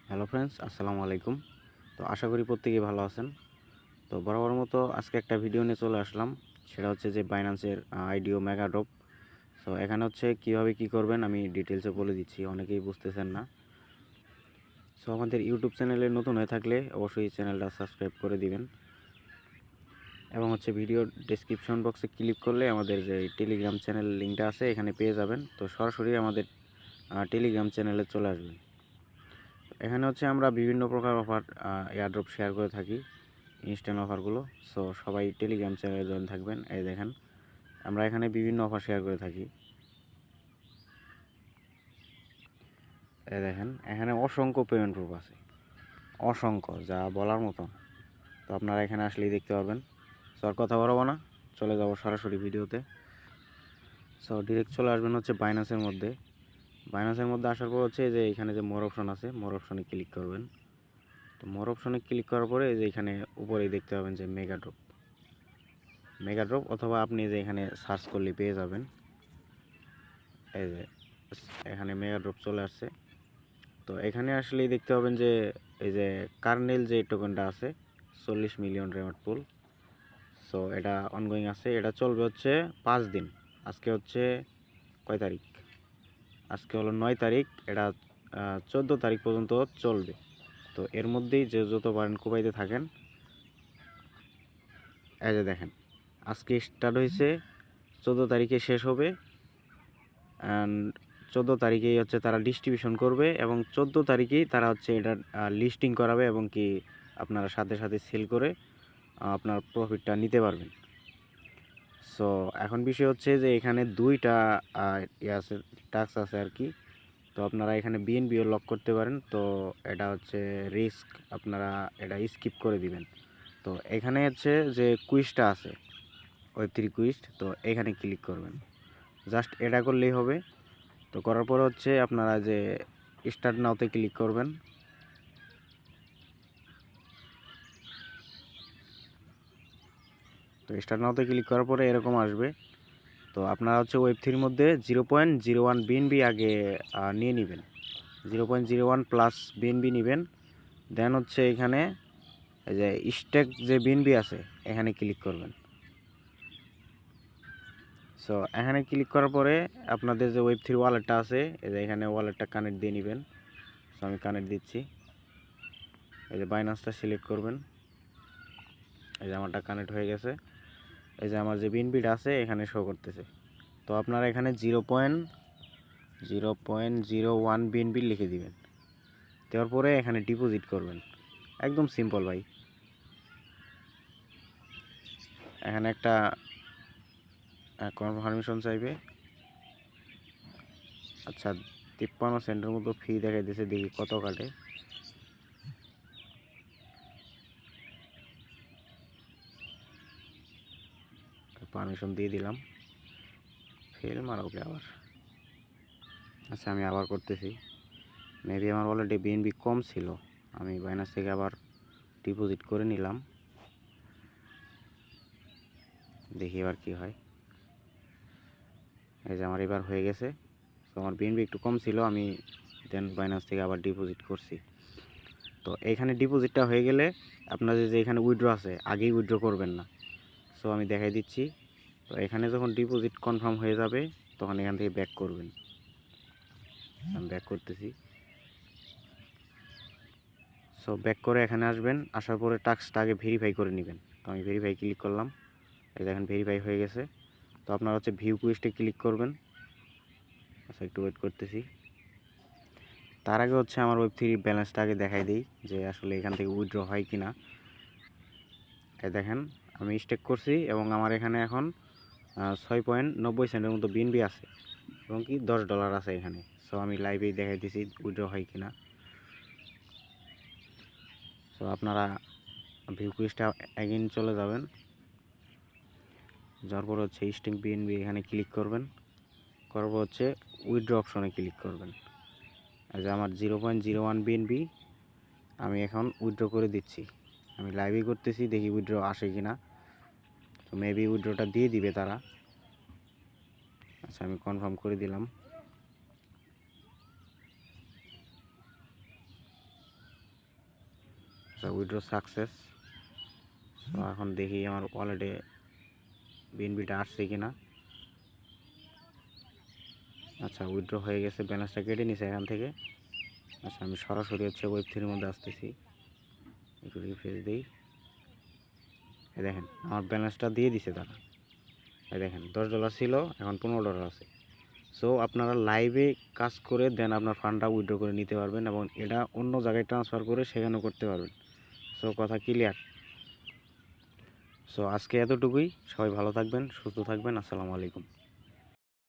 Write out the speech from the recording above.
Hello friends, আসসালামু আলাইকুম। তো আশা করি প্রত্যেকেই ভালো আছেন। তো বরাবর মতো আজকে একটা ভিডিও নিয়ে চলে আসলাম। সেটা হচ্ছে যে বাইন্যান্সের আইডিও মেগা ড্রপ। সো এখানে হচ্ছে কীভাবে কী করবেন আমি ডিটেলসে বলে দিচ্ছি, অনেকেই বুঝতেছেন না। সো আমাদের ইউটিউব চ্যানেলে নতুন হয়ে থাকলে অবশ্যই চ্যানেলটা সাবস্ক্রাইব করে দিবেন এবং হচ্ছে ভিডিও ডেসক্রিপশন বক্সে ক্লিক করলে আমাদের যে টেলিগ্রাম চ্যানেল লিঙ্কটা আছে এখানে পেয়ে যাবেন। তো সরাসরি আমাদের টেলিগ্রাম চ্যানেলে চলে আসবেন। এখানে হচ্ছে আমরা বিভিন্ন প্রকার অফার এয়ারড্রপ শেয়ার করে থাকি, ইনস্ট্যান্ট অফারগুলো। সো সবাই টেলিগ্রাম চ্যানেলে জয়েন থাকবেন। এই দেখেন আমরা এখানে বিভিন্ন অফার শেয়ার করে থাকি। এই দেখেন এখানে অসংখ্য পেমেন্ট প্রুফ আছে, অসংখ্য, যা বলার মতো। তো আপনারা এখানে আসলেই দেখতে পারবেন। সো আর কথা বলবো না, চলে যাব সরাসরি ভিডিওতে। সো ডিরেক্ট চলে আসবেন হচ্ছে বাইন্যান্সের মধ্যে। বাইন্যান্সের মধ্যে আসার পর হচ্ছে যে এখানে যে মোর অপশন আছে, মোর অপশনে ক্লিক করবেন। তো মোর অপশনে ক্লিক করার পরে যে এখানে উপরেই দেখতে পাবেন যে মেগা ড্রপ অথবা আপনি যে এখানে সার্চ করলে পেয়ে যাবেন। এই যে এখানে মেগা ড্রপ চলে আসছে। তো এখানে আসলেই দেখতে পাবেন যে এই যে কার্নেল যে টোকেনটা আছে 40 মিলিয়ন রেওয়ার্ড পুল। সো এটা অনগোয়িং আছে, এটা চলবে হচ্ছে 5 দিন। আজকে হচ্ছে কয় তারিখ? আজকে হলো 9 তারিখ। এটা 14 তারিখ পর্যন্ত চলবে। তো এর মধ্যেই যে যত পারেন কোপাইতে থাকেন। এই যে দেখেন আজকে স্টার্ট হয়েছে, 14 তারিখে শেষ হবে। অ্যান্ড 14 তারিখেই হচ্ছে তারা ডিস্ট্রিবিউশন করবে এবং 14 তারিখেই তারা হচ্ছে এটা লিস্টিং করাবে এবং কি আপনারা সাথে সাথে সেল করে আপনার প্রফিটটা নিতে পারবেন। সো এখন বিষয় হচ্ছে যে এখানে দুইটা আছে, টাস্ক আছে আর কি। তো আপনারা এখানে বিএনপিও লক করতে পারেন। তো এটা হচ্ছে রিস্ক, আপনারা এটা স্কিপ করে দিবেন। তো এখানে হচ্ছে যে কুইজটা আছে, ওয়েব3 কুইজ, তো এখানে ক্লিক করবেন। জাস্ট এটা করলেই হবে। তো করার পর হচ্ছে আপনারা যে স্টার্ট নাওতে ক্লিক করবেন। তো স্টার্ট নাওতে ক্লিক করার পরে এরকম আসবে। তো আপনারা হচ্ছে ওয়েব3 মধ্যে 0.01 বিএনবি আগে নিয়ে নেবেন, 0.01 প্লাস বিএনবি নেবেন। দেন হচ্ছে এখানে এই যে স্টেক যে বিএনবি আছে এখানে ক্লিক করবেন। সো এখানে ক্লিক করার পরে আপনাদের যে ওয়েব3 ওয়ালেটটা আছে এই যে এখানে ওয়ালেটটা কানেক্ট দিয়ে নেবেন। সো আমি কানেক্ট দিচ্ছি। এই যে বাইন্যান্সটা সিলেক্ট করবেন। এই যে আমারটা কানেক্ট হয়ে গেছে। এই যে আমার যে বিনবিটা আছে এখানে শো করতেছে। তো আপনারা এখানে 0.01 বিএনবি লিখে দিবেন। দেওয়ার পরে এখানে ডিপোজিট করবেন। একদম সিম্পল ভাই। এখানে একটা কনফার্মেশন চাইবে। আচ্ছা 53 সেন্টের মতো ফি দেখাই দিয়েছে, দেখি কত কাটে। পারমিশন দিয়ে দিলাম। ফেল মারাওকে আবার। আচ্ছা আমি আবার করতেছি। মেবি আমার অলরেডি বিএনবি কম ছিল, আমি বাইনান্স থেকে আবার ডিপোজিট করে নিলাম। দেখি এবার কি হয়। এই যে আমার এবার হয়ে গেছে। তো আমার বিএনবি একটু কম ছিল, আমি দেন বাইনান্স থেকে আবার ডিপোজিট করছি। তো এইখানে ডিপোজিটটা হয়ে গেলে আপনাদের যে এখানে উইথড্র আছে আগেই উইথড্র করবেন না। সো আমি দেখাই দিচ্ছি। তো এখানে যখন ডিপোজিট কনফার্ম হয়ে যাবে তখন এখান থেকে ব্যাক করবেন। আমি ব্যাক করতেছি। সো ব্যাক করে এখানে আসবেন, আসার পরে টাস্কটা আগে ভেরিফাই করে নেবেন। তো আমি ভেরিফাই ক্লিক করলাম। এই দেখেন ভেরিফাই হয়ে গেছে। তো আপনারা হচ্ছে ভিউ কুইস্টে ক্লিক করবেন। আচ্ছা একটু ওয়েট করতেছি। তার আগে হচ্ছে আমার ওয়েব3 ব্যালেন্সটা আগে দেখাই দিই যে আসলে এখান থেকে উইথড্র হয় কি না। এই দেখেন আমি স্টেক করছি এবং আমার এখানে এখন 6.90 সেন্টের মতো বিএনবি আছে এবং কি $10 আছে এখানে। সো আমি লাইভেই দেখাই দিছি উইথড্র হয় কি না। সো আপনারা ভিউ কুইজটা এগেইন চলে যাবেন। যাওয়ার পর হচ্ছে স্টেক বিএনবি এখানে ক্লিক করবেন। করার পর হচ্ছে উইথড্র অপশনে ক্লিক করবেন। এই যে আমার 0.01 বিএনবি আমি এখন উইথড্র করে দিচ্ছি। আমি লাইভই করতেছি, দেখি উইথড্র আসে কি না। তো মেবি উইথড্রটা দিয়ে দিবে তারা। আচ্ছা আমি কনফার্ম করে দিলাম। আচ্ছা, উইথড্র সাকসেস। সো এখন দেখি আমার ওয়ালেটে বিএনবিটা আসছে কিনা। আচ্ছা, উইথড্র হয়ে গেছে, ব্যালেন্সটা কেটে নিছে এখান থেকে। আচ্ছা, আমি সরাসরি হচ্ছে ওয়েব3 মধ্যে আসতেছি, একটু রিফ্রেশ দিই। এই দেখেন আমার ব্যালেন্সটা দিয়ে দিছে তারা। এই দেখেন $10 ছিল, এখন $15 আছে। সো আপনারা লাইভে কাজ করে দেন আপনার ফান্ডটা উইথড্র করে নিতে পারবেন এবং এটা অন্য জায়গায় ট্রান্সফার করে সেখানেও করতে পারবেন। সো কথা ক্লিয়ার। সো আজকে এতটুকুই, সবাই ভালো থাকবেন, সুস্থ থাকবেন। আসসালামু আলাইকুম।